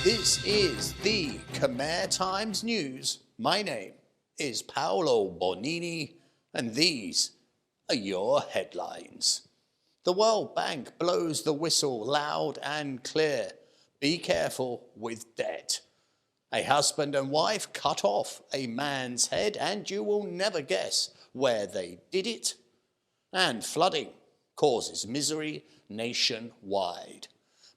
This is the Khmer Times News. My name is Paolo Bonini, and these are your headlines. The World Bank blows the whistle loud and clear. Be careful with debt. A husband and wife cut off a man's head, and you will never guess where they did it. And flooding causes misery nationwide.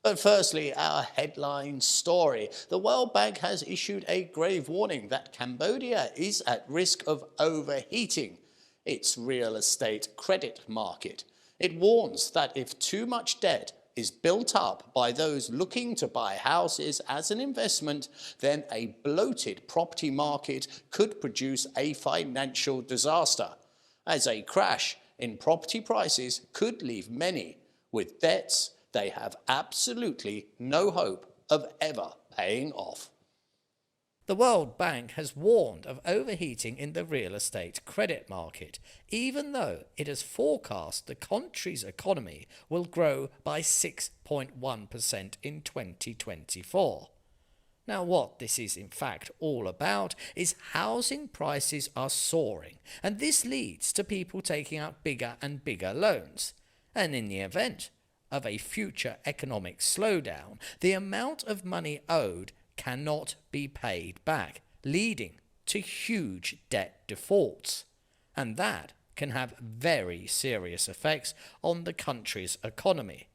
But firstly, our headline story. The World Bank has issued a grave warning that Cambodia is at risk of overheating its real estate credit market. It warns that if too much debt is built up by those looking to buy houses as an investment, then a bloated property market could produce a financial disaster, as a crash in property prices could leave many with debts they have absolutely no hope of ever paying off. The World Bank has warned of overheating in the real estate credit market, even though it has forecast the country's economy will grow by 6.1% in 2024. Now, what this is in fact all about is housing prices are soaring, and this leads to people taking out bigger and bigger loans. And in the event of a future economic slowdown, the amount of money owed cannot be paid back, leading to huge debt defaults. And that can have very serious effects on the country's economy.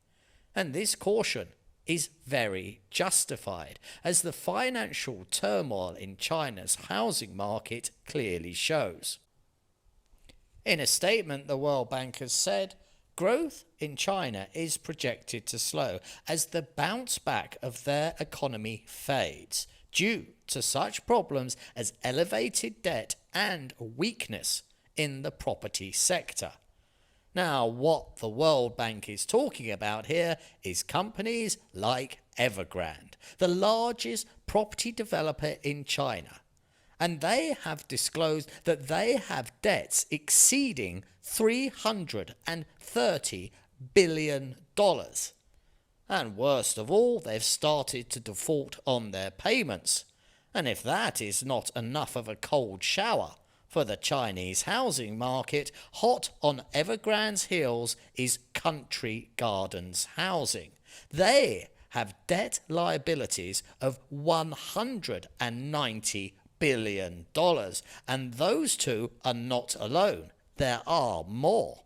And this caution is very justified, as the financial turmoil in China's housing market clearly shows. In a statement, the World Bank has said, growth in China is projected to slow as the bounce back of their economy fades due to such problems as elevated debt and weakness in the property sector. Now, what the World Bank is talking about here is companies like Evergrande, the largest property developer in China. And they have disclosed that they have debts exceeding $330 billion. And worst of all, they've started to default on their payments. And if that is not enough of a cold shower for the Chinese housing market, hot on Evergrande's heels is Country Gardens Housing. They have debt liabilities of $190 billion, and those two are not alone. There are more.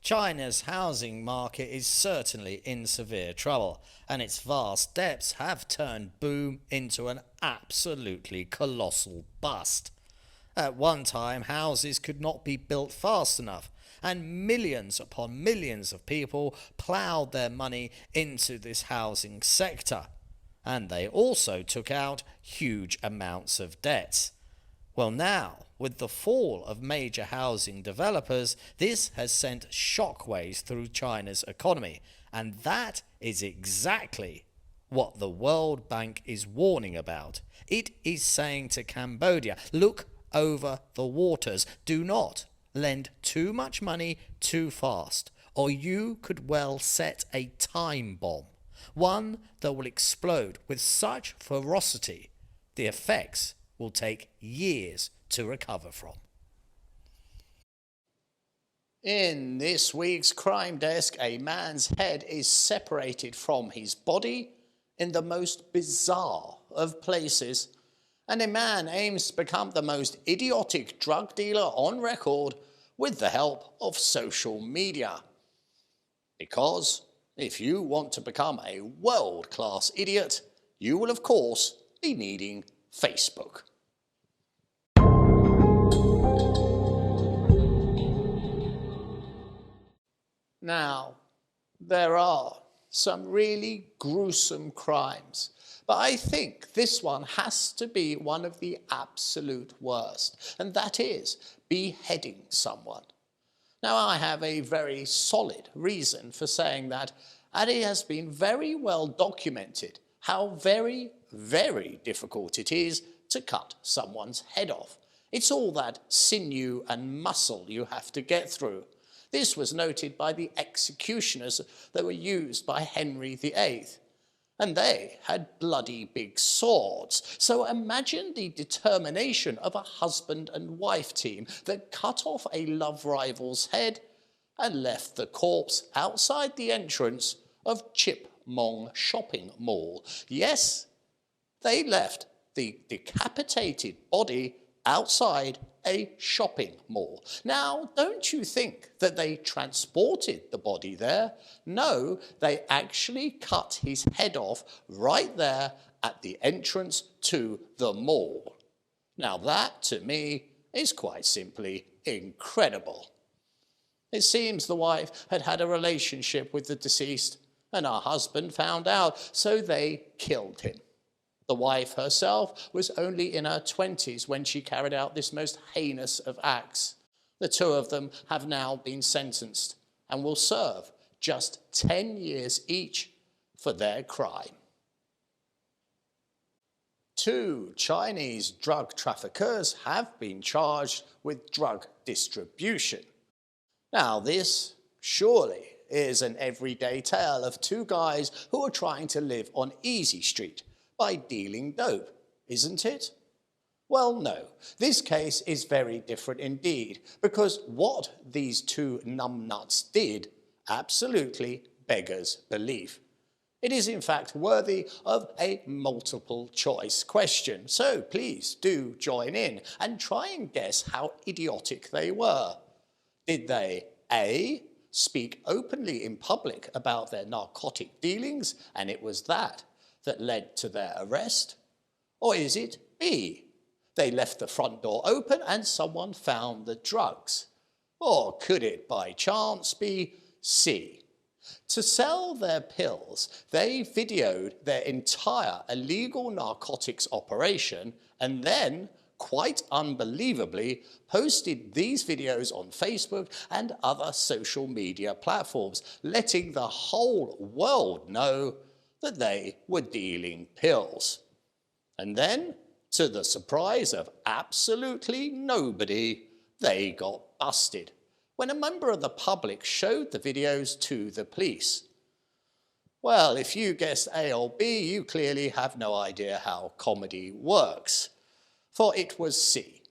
China's housing market is certainly in severe trouble, and its vast debts have turned boom into an absolutely colossal bust. At one time, houses could not be built fast enough, and millions upon millions of people ploughed their money into this housing sector. And they also took out huge amounts of debts. Well, now, with the fall of major housing developers, this has sent shockwaves through China's economy, and that is exactly what the World Bank is warning about. It is saying to Cambodia, look over the waters. Do not lend too much money too fast, or you could well set a time bomb. One that will explode with such ferocity, the effects will take years to recover from. In this week's Crime Desk, a man's head is separated from his body in the most bizarre of places, and a man aims to become the most idiotic drug dealer on record with the help of social media. Because if you want to become a world-class idiot, you will of course be needing Facebook. Now, there are some really gruesome crimes, but I think this one has to be one of the absolute worst, and that is beheading someone. Now, I have a very solid reason for saying that, and it has been very well documented how very, very difficult it is to cut someone's head off. It's all that sinew and muscle you have to get through. This was noted by the executioners that were used by Henry VIII. And they had bloody big swords. So imagine the determination of a husband and wife team that cut off a love rival's head and left the corpse outside the entrance of Chip Mong Shopping Mall. Yes, they left the decapitated body outside a shopping mall. Now, don't you think that they transported the body there? No, they actually cut his head off right there at the entrance to the mall. Now, that to me is quite simply incredible. It seems the wife had had a relationship with the deceased, and her husband found out, so they killed him. The wife herself was only in her 20s when she carried out this most heinous of acts. The two of them have now been sentenced and will serve just 10 years each for their crime. 2 Chinese drug traffickers have been charged with drug distribution. Now, this surely is an everyday tale of 2 guys who are trying to live on Easy Street by dealing dope, isn't it? Well, no. This case is very different indeed, because what these 2 numbnuts did absolutely beggars belief. It is in fact worthy of a multiple choice question, so please do join in and try and guess how idiotic they were. Did they A, speak openly in public about their narcotic dealings, and it was that led to their arrest? Or is it B, they left the front door open and someone found the drugs? Or could it by chance be C, to sell their pills, they videoed their entire illegal narcotics operation and then, quite unbelievably, posted these videos on Facebook and other social media platforms, letting the whole world know that they were dealing pills. And then, to the surprise of absolutely nobody, they got busted when a member of the public showed the videos to the police. Well, if you guessed A or B, you clearly have no idea how comedy works, for it was C.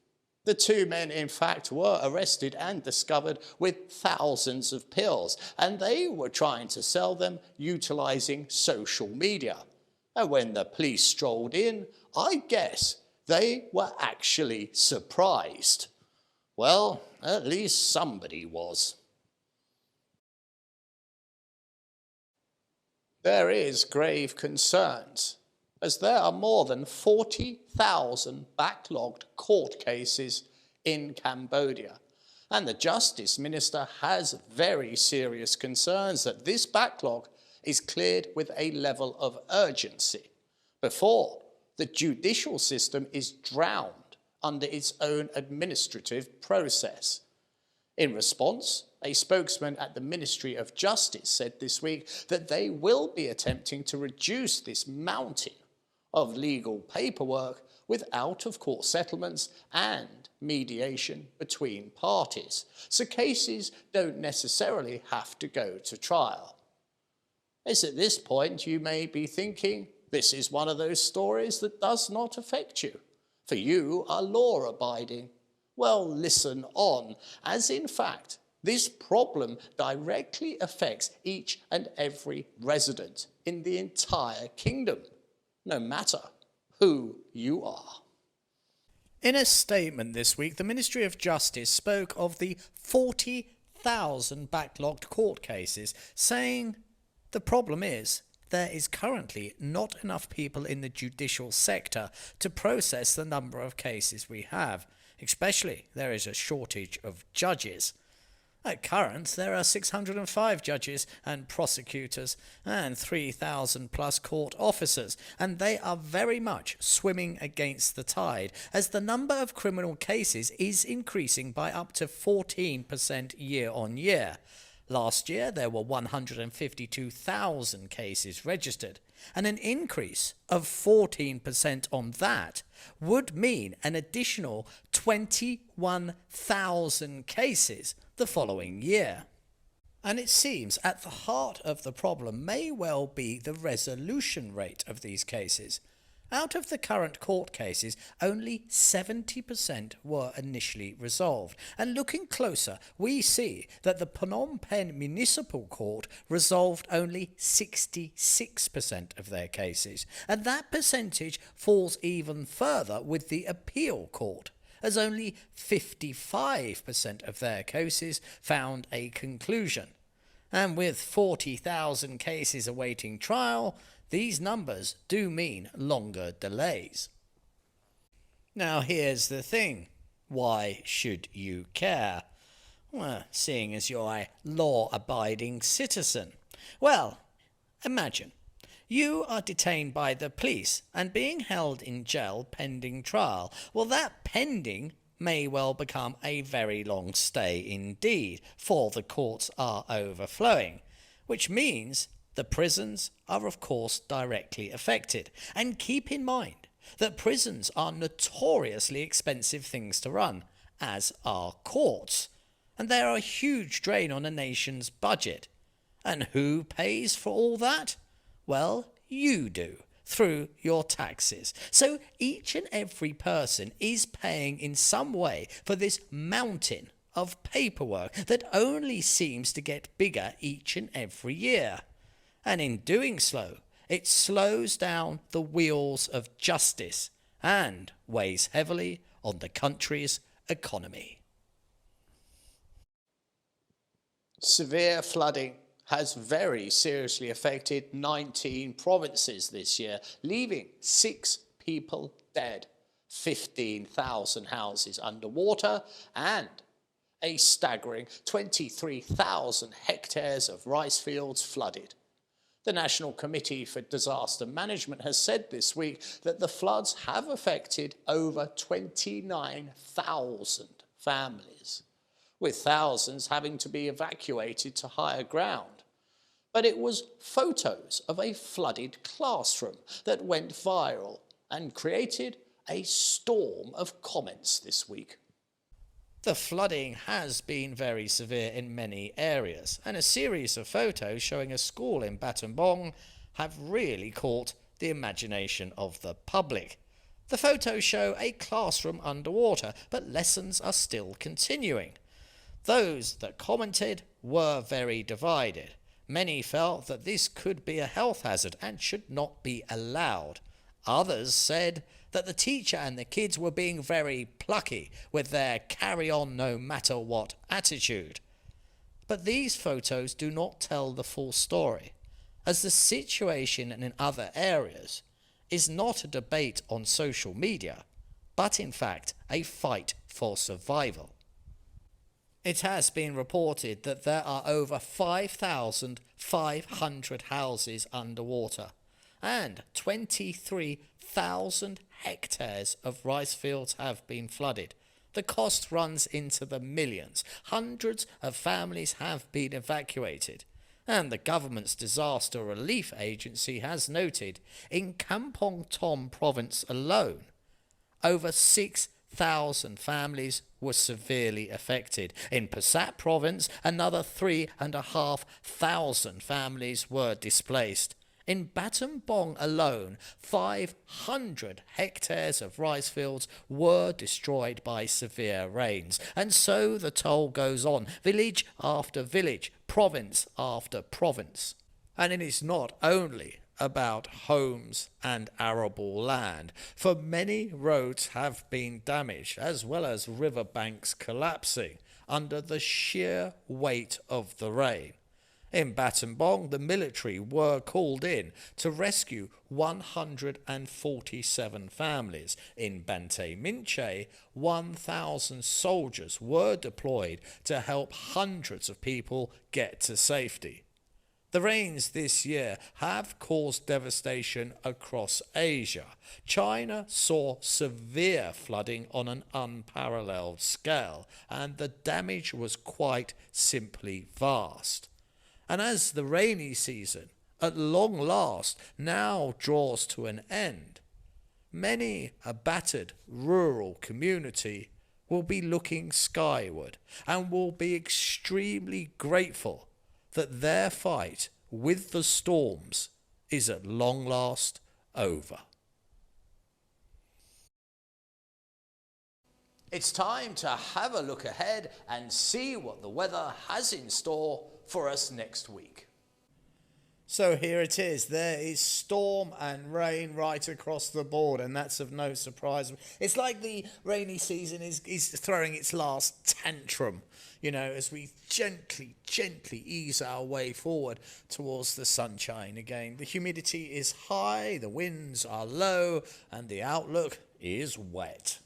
The 2 men, in fact, were arrested and discovered with thousands of pills, and they were trying to sell them utilizing social media. And when the police strolled in, I guess they were actually surprised. Well, at least somebody was. There is grave concerns, as there are more than 40,000 backlogged court cases in Cambodia. And the Justice Minister has very serious concerns that this backlog is cleared with a level of urgency before the judicial system is drowned under its own administrative process. In response, a spokesman at the Ministry of Justice said this week that they will be attempting to reduce this mountain of legal paperwork with out-of-court settlements and mediation between parties, so cases don't necessarily have to go to trial. As at this point you may be thinking, this is one of those stories that does not affect you, for you are law-abiding. Well, listen on, as in fact, this problem directly affects each and every resident in the entire kingdom, no matter who you are. In a statement this week, the Ministry of Justice spoke of the 40,000 backlogged court cases, saying the problem is there is currently not enough people in the judicial sector to process the number of cases we have. Especially, there is a shortage of judges. At current, there are 605 judges and prosecutors and 3,000 plus court officers, and they are very much swimming against the tide, as the number of criminal cases is increasing by up to 14% year on year. Last year, there were 152,000 cases registered, and an increase of 14% on that would mean an additional 21,000 cases the following year. And it seems at the heart of the problem may well be the resolution rate of these cases. Out of the current court cases, only 70% were initially resolved. And looking closer, we see that the Phnom Penh Municipal Court resolved only 66% of their cases. And that percentage falls even further with the Appeal Court, as only 55% of their cases found a conclusion. And with 40,000 cases awaiting trial, these numbers do mean longer delays. Now here's the thing. Why should you care? Well, seeing as you're a law-abiding citizen. Well, imagine. You are detained by the police and being held in jail pending trial. Well, that pending may well become a very long stay indeed, for the courts are overflowing, which means the prisons are of course directly affected. And keep in mind that prisons are notoriously expensive things to run, as are courts, and they are a huge drain on a nation's budget. And who pays for all that? Well, you do, through your taxes. So each and every person is paying in some way for this mountain of paperwork that only seems to get bigger each and every year. And in doing so, it slows down the wheels of justice and weighs heavily on the country's economy. Severe flooding has very seriously affected 19 provinces this year, leaving 6 people dead, 15,000 houses underwater, and a staggering 23,000 hectares of rice fields flooded. The National Committee for Disaster Management has said this week that the floods have affected over 29,000 families, with thousands having to be evacuated to higher ground. But it was photos of a flooded classroom that went viral and created a storm of comments this week. The flooding has been very severe in many areas, and a series of photos showing a school in Battambang have really caught the imagination of the public. The photos show a classroom underwater, but lessons are still continuing. Those that commented were very divided. Many felt that this could be a health hazard and should not be allowed. Others said that the teacher and the kids were being very plucky with their carry-on-no-matter-what attitude. But these photos do not tell the full story, as the situation in other areas is not a debate on social media, but in fact a fight for survival. It has been reported that there are over 5,500 houses underwater, and 23,000 hectares of rice fields have been flooded. The cost runs into the millions. Hundreds of families have been evacuated. And the government's disaster relief agency has noted in Kampong Tom province alone, over 6,000 families were severely affected. In Pasat province, another 3,500 families were displaced. In Battambang alone, 500 hectares of rice fields were destroyed by severe rains. And so the toll goes on, village after village, province after province. And it is not only about homes and arable land, for many roads have been damaged, as well as riverbanks collapsing under the sheer weight of the rain. In Battambang, the military were called in to rescue 147 families. In Banteay Minche, 1,000 soldiers were deployed to help hundreds of people get to safety. The rains this year have caused devastation across Asia. China saw severe flooding on an unparalleled scale, and the damage was quite simply vast. And as the rainy season, at long last, now draws to an end, many a battered rural community will be looking skyward and will be extremely grateful that their fight with the storms is at long last over. It's time to have a look ahead and see what the weather has in store for us next week. So here it is. There is storm and rain right across the board, and that's of no surprise. It's like the rainy season is throwing its last tantrum, you know, as we gently ease our way forward towards the sunshine again. The humidity is high, the winds are low, and the outlook is wet.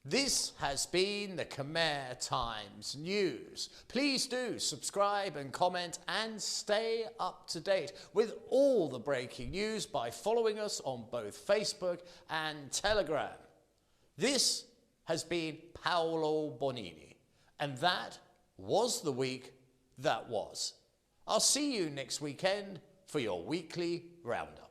This has been the Khmer Times News. Please do subscribe and comment and stay up to date with all the breaking news by following us on both Facebook and Telegram. This has been Paolo Bonini, and that was the week that was. I'll see you next weekend for your weekly Roundup.